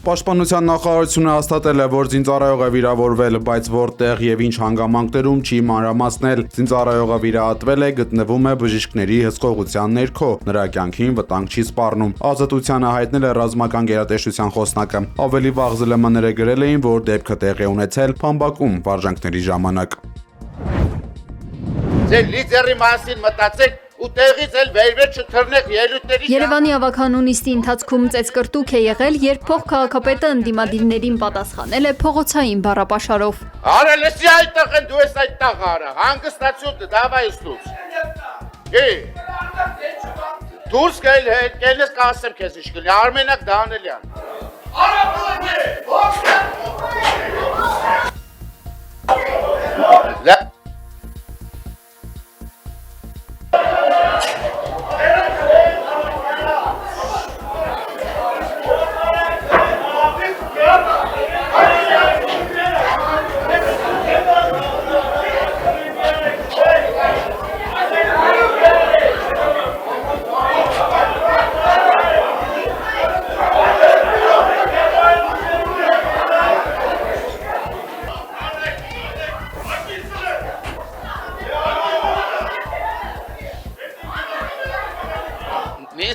Պաշտպանության նախարարությունը հաստատել է, որ զինծառայող է վիրավորվել, բայց որտեղ եւ ինչ հանգամանքներում չի մանրամասնել։ Զինծառայողը վիրահատվել է, գտնվում է բժիշկների հսկողության ներքո։ Նրա կյանքին վտանգ չի սպառնում։ Ազատությանը հայտնել է ռազմական գերատեսչության խոսնակը։ Ավելի վաղ ԶԼՄ-ները գրել էին, որ դեպքը տեղի է ունեցել Փամբակում վարժանքների ժամանակ։ Ձեր լիդերի մասին մտածեք ու տեղից էլ վերվեր չթռնեք ելույթների։ Երևանի ավագանու նիստի ընթացքում ծեծկրտուք է եղել, երբ փոխքաղաքապետը ընդդիմադիրներին պատասխանել է փողոցային բառապաշարով։ Արա լսի այդտեղ են, դու ես այդտեղ արա, հանգստացյոտ դավայ ստուց։ Դուրս գայլ հետ, կելնես կասեմ քեզ ինչ կլինի, Արմենակ Դանելյան։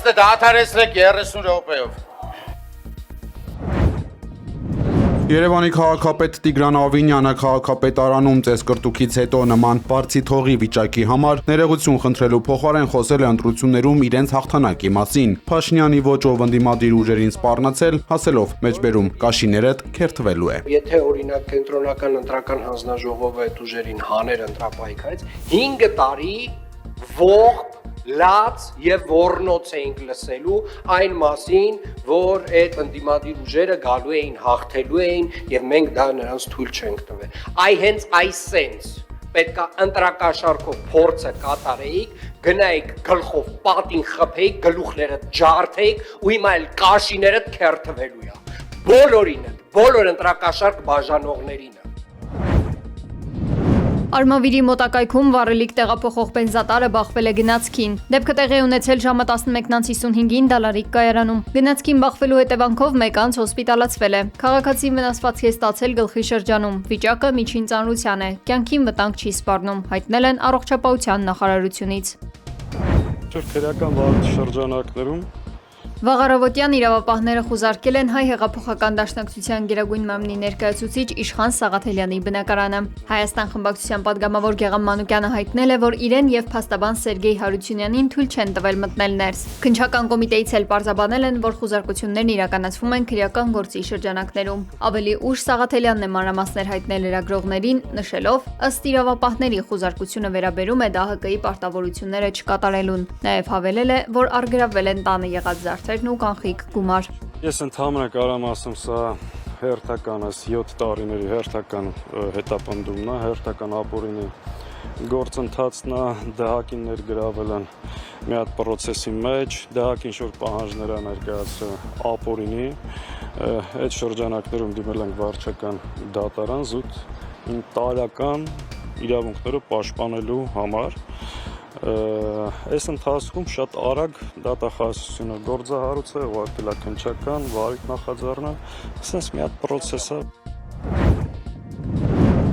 Նիստը դադարեցրեք 30 րոպեով։ Երևանի քաղաքապետ Տիգրան Ավինյանը քաղաքապետարանում ծեծկրտուքից հետո նման բարձի թողի վիճակի համար ներողություն խնդրելու փոխարեն խոսել է ընտրություններում իրենց հաղթանակի մասին։ Փաշինյանի ոճով ընդդիմադիր ուժերին սպառնացել, ասելով մեջբերում կաշիներդ քերթվելու է։ Եթե օրինակ կենտրոնական ընտրական հանձնաժողովը այդ ուժերին հաներ ընտրապայքարից 5 տարի ողջ լաց եւ ոռնոց էինք լսելու այն մասին, որ այդ ընդդիմադիր ուժերը գալու էին, հաղթելու էին եւ մենք դա նրանց թույլ չենք տվել։ Այ հենց այս սենց պետքա ընտրակաշառքով փորձը կատարեիք, գնայիք գլխով պատին խփեիք, գլուխները ջարդեիք ու հիմա էլ կաշիները քերթվելու է։ Բոլորինը, բոլոր ընտրակաշառք բաժանողներին։ Արմավիրի մոտակայքում վառելիք տեղափոխող բենզատարը բախվել է գնացքին։ Դեպքը տեղի ունեցել ժամը 11:55-ին Դալարիկ կայարանում։ Գնացքին բախվելու հետևանքով մեկ անձ հոսպիտալացվել է։ Քաղաքացին վնասվածք է ստացել գլխի շրջանում։ Վիճակը միջին ծանրության է։ Կյանքին վտանգ չի սպառնում, հայտնել են առողջապահության նախարարությունից։ Քրեական վարույթ շրջանակներում Վաղ առավոտյան իրավապահները խուզարկել են Հայ հեղափոխական դաշնակցության գերագույն մամլի ներկայացուցիչ Իշխան Սաղաթելյանի բնակարանը։ Հայաստան խմբակցության падգամավոր Գեղամ Մանուկյանը հայտնել է, որ իրեն եւ փաստաբան Սերգեյ Հարությունյանին թույլ չեն տվել մտնել ներս։ Քննչական կոմիտեից էլ պարզաբանել են, որ խուզարկություններն իրականացվում են քրեական գործի շրջանակներում։ Ավելի ուշ Սաղաթելյանն է մանրամասներ հայտնել լրագրողներին, նշելով, ըստ իրավապահների խուզարկությունը վերաբերում է ԴՀԿ-ի պարտավորությունները չկատարելուն։ Նաեւ հավելել է, որ առգրավվել են տանը եղած զարդերն ու կանխիկ գումար։ Ես ընդհանրապես կարամ ասեմ, սա հերթական 7 տարիների հերթական հետապնդումն է, հերթական ապօրինի գործընթացն է, ԴՀԿ-ին ներգրավել են մի հատ process-ի մեջ, ԴՀԿ-ին շուտ պահանջներ ներկայացրել ապօրինի, այդ շրջանակներում դիմել ենք վարչական դատարան զուտ տարական իրավունքները պաշտպանելու համար։ Այս ընթացքում շատ արագ դատախազությունը գործահարույց է, ուղղակի քննչական, վարույթ նախաձեռնել, ասես մի հատ process է։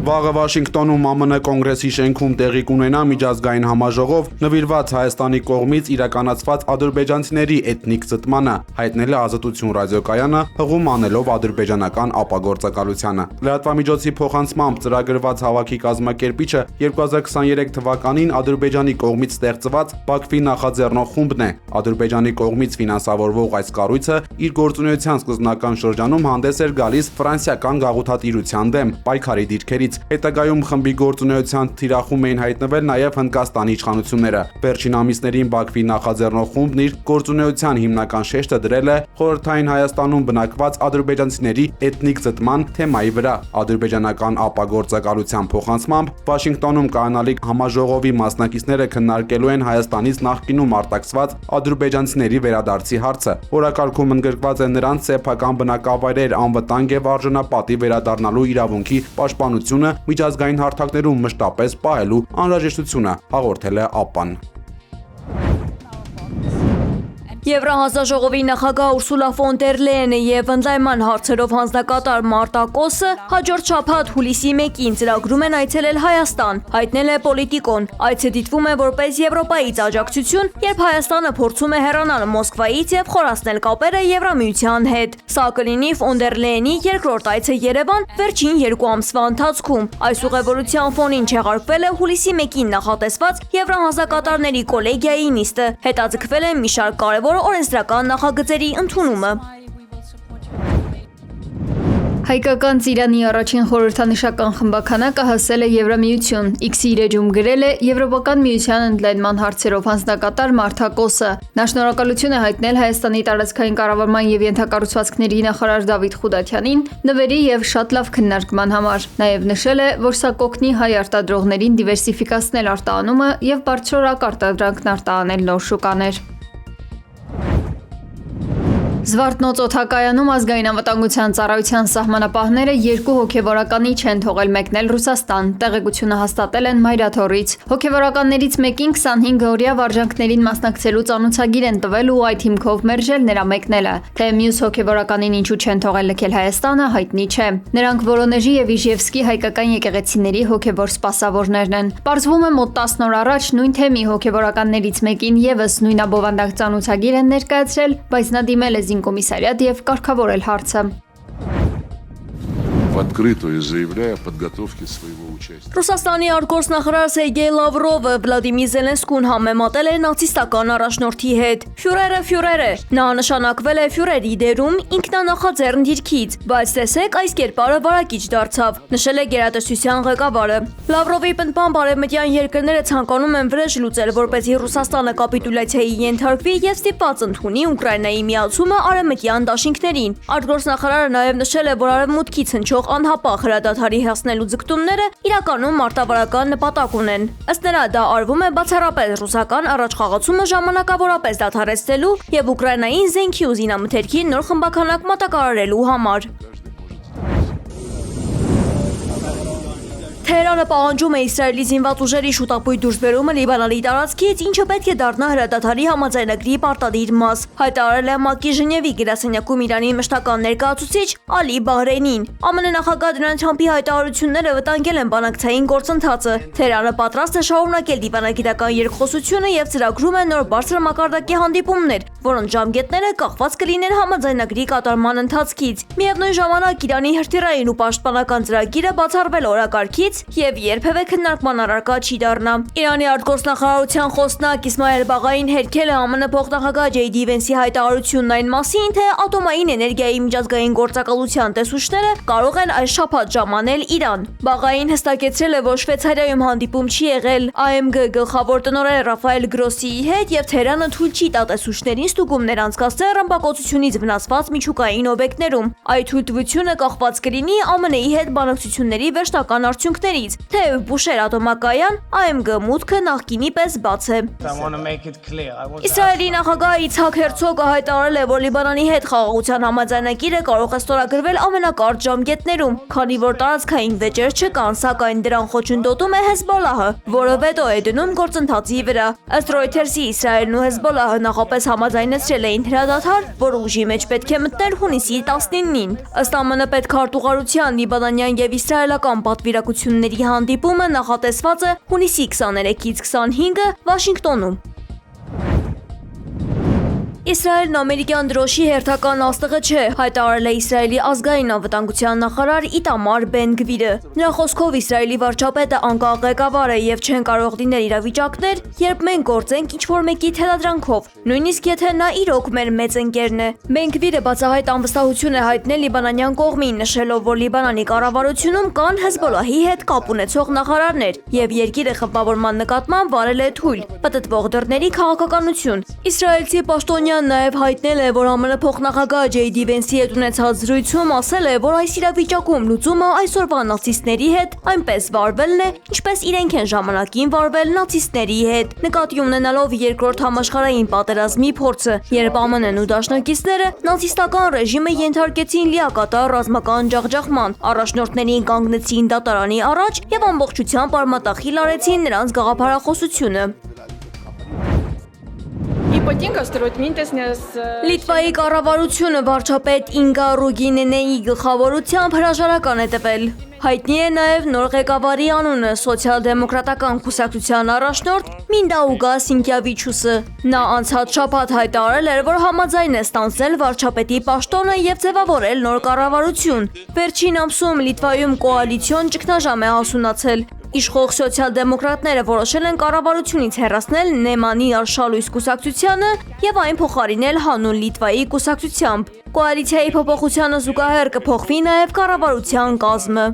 Վաղը Վաշինգտոնում ԱՄՆ կոնգրեսի շենքում տեղի կունենա միջազգային համաժողով նվիրված Հայաստանի կողմից իրականացված ադրբեջանցիների էթնիկ զտմանը, հայտնել է Ազատություն ռադիոկայանը, հղում անելով ադրբեջանական ապագործակալությանը։ Լրատվամիջոցի փոխանցմամբ ծրագրված հավաքի կազմակերպիչը 2023 թվականին Ադրբեջանի կողմից ստեղծված Բաքվի նախաձեռնող խումբն է։ Ադրբեջանի կողմից ֆինանսավորվող այս կառույցը իր գործունեության սկզբնական շրջանում հանդես էր գալիս ֆրանսիական գաղութատիրության դեմ պայքարի դիրքերից։ Հետագայում խմբի գործունեության թիրախում էին հայտնվել նաև Հնդկաստանի իշխանությունները։ Վերջին ամիսներին Բաքվի նախաձեռնող խումբն իր գործունեության հիմնական շեշտը դրել է խորհրդային Հայաստանում բնակված ադրբեջանցիների էթնիկ զտման թեմայի վրա։ Ադրբեջանական ապագործակալության փոխանցմամբ Վաշինգտոնում կանալիք համաժողովի մասնակիցները քննարկելու են Հայաստանից նախկինում արտաքսված ադրբեջանցիների վերադարձի հարցը։ Օրակարգում ընդգրկված է նրանց սեփական բնակավայրեր անվտանգ եւ արժանապատիվ վերադառնալու իրավունքի պաշտպանությունը միջազգային հարթակներում մշտապես պահելու անհրաժեշտությունը, հաղորդել է ԱՊԱ-ն։ Եվրահանձնաժողովի նախագահ Ուրսուլա ֆոն դեր Լեյենը եւ ընդլայնման հարցերով հանձնակատար Մարտա Կոսը հաջորդ շաբաթ հուլիսի 1-ին ծրագրում են այցելել Հայաստան, հայտնել է Պոլիտիկոն։ Այցը դիտվում է որպես Եվրոպայից աջակցություն, երբ Հայաստանը փորձում է հեռանալ Մոսկվայից եւ խորացնել կապերը Եվրամիության հետ։ Սա կլինի ֆոն դեր Լեյենի երկրորդ այցը Երևան վերջին 2 ամսվա ընթացքում։ Այս ուղևորության ֆոնին չեղարկվել է հուլիսի 1-ին նախատեսված Եվրահանձնակատարների կոլեգիայի նիստը, հետաձգվել է մի շարք կարևոր օրենսդրական նախագծերի ընդունումը։ Հայկական ծիրանի առաջին խորհրդանշական խմբականակը հասել է Եվրամիություն։ X-ի իր էջում գրել է Եվրոպական միության ընդլայնման հարցերով հանձնակատար Մարտա Կոսը։ Նա շնորհակալություն է հայտնել Հայաստանի տարածքային կառավարման եւ ենթակառուցվածքների նախարար Դավիթ Խուդատյանին նվերի եւ շատ լավ քննարկման համար։ Նաեւ նշել է, որ սա կօգնի հայ արտադրողներին դիվերսիֆիկացնել արտահանումը եւ բարձրորակ արտադրանքն արտահանել նոր շուկաներ։ Զվարթնոց օդակայանում ազգային անվտանգության ծառայության սահմանապահները 2 հոգևորականի չեն թողել մեկնել Ռուսաստան, տեղեկությունը հաստատել են Մայրաթորից։ Հոգևորականներից մեկին 25-օրյա վարժանքներին մասնակցելու ծանոթագիր են տվել ու այդ հիմքով մերժել նրա մեկնելը։ Թե մյուս հոգևորականին ինչու չեն թողել լքել Հայաստանը, հայտնի չէ։ Նրանք Վորոնեժի եւ Իժևսկի հայկական եկեղեցիների հոգևոր սպասավորներն են։ Պարզվում է մոտ 10 օր առաջ նույն թեմի հոգևորականներից мեկին եւս նույնաբովանդակ ծանոթագիր են ներկայացրել, բայց նա դիմել է Զինկոմիսարիատ եւ կարգավորել հարցը։ В открытую заявляя о подготовке своего участия. Ռուսաստանի արտգործնախարար Սերգեյ Լավրովը Վլադիմիր Զելենսկուն համեմատել է նացիստական առաջնորդի հետ։ Ֆյուրերը։ Նա նշանակվել է ֆյուրերի դերում ինքնանախաձեռն դիրքից, բայց տեսեք այս կերպարը վարակիչ դարձավ, նշել է գերատեսչության ղեկավարը։ Լավրովի պնդմամբ արևմտյան երկրները ցանկանում են վրեժ լուծել, որպեսզի Ռուսաստանը կապիտուլյացիայի ենթարկվի եւ ստիպված ընդունի Ուկրաինայի միացումը արևմտյան դաշինքներին։ Արտգործնախարարը նաեւ նշել է, որ արևմուտքից հնչող անհապաղ հրադադարի հասնելու ձգտումները իրականում մարտավարական նպատակ ունեն։ Ըստ նրա դա արվում է բացառապես ռուսական առաջխաղացումը ժամանակավորապես դադարեցնելու եւ Ուկրաինային զենքի ու զինամթերքի նոր խմբականակ մատակարարելու համար։ Թեհրանը պահանջում է Իսրայելի զինված ուժերի շուտապույտ դուրսբերումը Լիբանանի տարածքից, ինչը պետք է դառնա հրադադարի համաձայնագրի պարտադիր մաս, հայտարարել է ՄԱԿ-ի Ժնևի գրասենյակում Իրանի մշտական ներկայացուցիչ Ալի Բահրեյնին։ ԱՄՆ նախագահ Դոնալդ Թրամփի հայտարարությունները վտանգել են բանակցային գործընթացը։ Թեհրանը պատրաստ է շարունակել դիվանագիտական երկխոսությունը եւ ծրագրում է նոր բարձր մակարդակի հանդիպումներ, որոնց ժամկետները կախված կլինեն համաձայնագրի կատարման ընթացքից։ Միևնույն ժամանակ Իրանի հրթիռային ու պաշտպանական ծրագիրը բացառվել օրակարգից եւ երբևէ քննարկման առարկա չի դառնա։ Իրանի արտգործնախարարության խոսնակ Իսմայել Բաղային հերքել է ԱՄՆ փոխնախագահ Ջեյ Վենսի հայտարարությունն այն մասին, թե ատոմային էներգիայի միջազգային գործակալության տեսուչները կարող են այս շաբաթ ժամանել Իրան։ Բաղային հստակեցրել է, որ Շվեյցարիայում հանդիպում չի եղել AMG գլխավոր տնօրեն Ռաֆայել Գրոսիի հետ եւ Թեհրանը թույլ չի տա տեսուչներին ստուգումներ անցկացնել ռմբակոծությունից վնասված միջուկային օբյեկտներում։ Այդ թույլտվությունը կախված կլինի ԱՄՆ-ի հետ բանակցությունների վերջնական արդյունքներից, թեև Բուշեր ատոմակայան AMG մուտքը նախկինի պես բաց է։ Իսրայելի նախագահ Իցհակ Հերցոգը հայտարարել է, որ Լիբանանի հետ խաղաղության համաձայնագիրը կարող է ստորագրվել ամենակարճ ժամկետներում, քանի որ տարածքային վեճեր չկան, սակայն դրան խոչընդոտում է Հեզբոլահը, որը վետո է դնում գործընթացի վրա։ Ըստ Reuters-ի Իսրայելն ու Հեզբոլահը նախապես համաձայնեցրել էին հրադադար, որը ուժի մեջ պետք է մտներ հունիսի 19-ին։ Ըստ ԱՄՆ պետքարտուղարության լիբանանյան եւ իսրայելական պատվիրակությունների հանդիպումը նախատեսված է հունիսի 23-ից 25-ը Վաշինգտոնում։ Իսրայելն ամերիկյան դրոշի հերթական աստղը չէ, հայտարարել է Իսրայելի ազգային անվտանգության նախարար Իտամար Բեն Գվիրը։ Նրա խոսքով Իսրայելի վարչապետը անկախ ղեկավար է եւ չեն կարող լինել իրավիճակներ, երբ մենք գործենք ինչ-որ մեկի թելադրանքով, նույնիսկ եթե նա իրոք մեր մեծ ընկերն է։ Բեն Գվիրը բացահայտ անվստահություն է հայտնել լիբանանյան կողմին, նշելով, որ Լիբանանի կառավարությունում կան Հեզբոլահի հետ կապ ունեցող նախարարներ եւ երկիրը խմբավորման նկատմամբ վարել է թույլ, պտտվող դռների քաղաքականություն։ Իսրայելցի պաշտոնյան նաև հայտնել է, որ ԱՄՆ փոխնախագահ Ջեյ Վենսի հետ ունեցած զրույցում ասել է, որ այս իրավիճակում լուծումը այսօրվա նացիստների հետ այնպես վարվելն է, ինչպես իրենք են ժամանակին վարվել նացիստների հետ։ Նկատի ունենալով երկրորդ համաշխարհային պատերազմի փորձը, երբ ԱՄՆ-ն ու դաշնակիցները նացիստական ռեժիմը ենթարկեցին լիակատար ռազմական ջախջախման, առաջնորդներին կանգնեցին դատարանի առաջ եւ ամբողջությամբ արմատախիլ արեցին նրանց գաղափարախոսությունը։ Տիպոտինկա ստրոյտ մինտեսնես Լիտվայի կառավարությունը վարչապետ Ինգա Ռուգինենեի գլխավորությամբ հրաժարական է տվել։ Հայտնի է նաև նոր ղեկավարի անունը սոցիալ-դեմոկրատական կուսակցության առաջնորդ Մինդաուգա Սինկյավիչուսը։ Նա անցած շաբաթ հայտարարել էր, որ համաձայն է ստանձնել վարչապետի պաշտոնը եւ ձևավորել նոր կառավարություն։ Վերջին ամսում Լիտվայում կոալիցիոն ճգնաժամ է հասունացել։ Իշխող սոցիալ-դեմոկրատները որոշել են կառավարությունից հեռացնել Նեմանի արշալույս կուսակցությանը եւ այն փոխարինել Հանուն Լիտվայի կուսակցությամբ։ Կոալիցիայի փոփոխությանը զուգահեռ կփոխվի նաեւ կառավարության կազմը։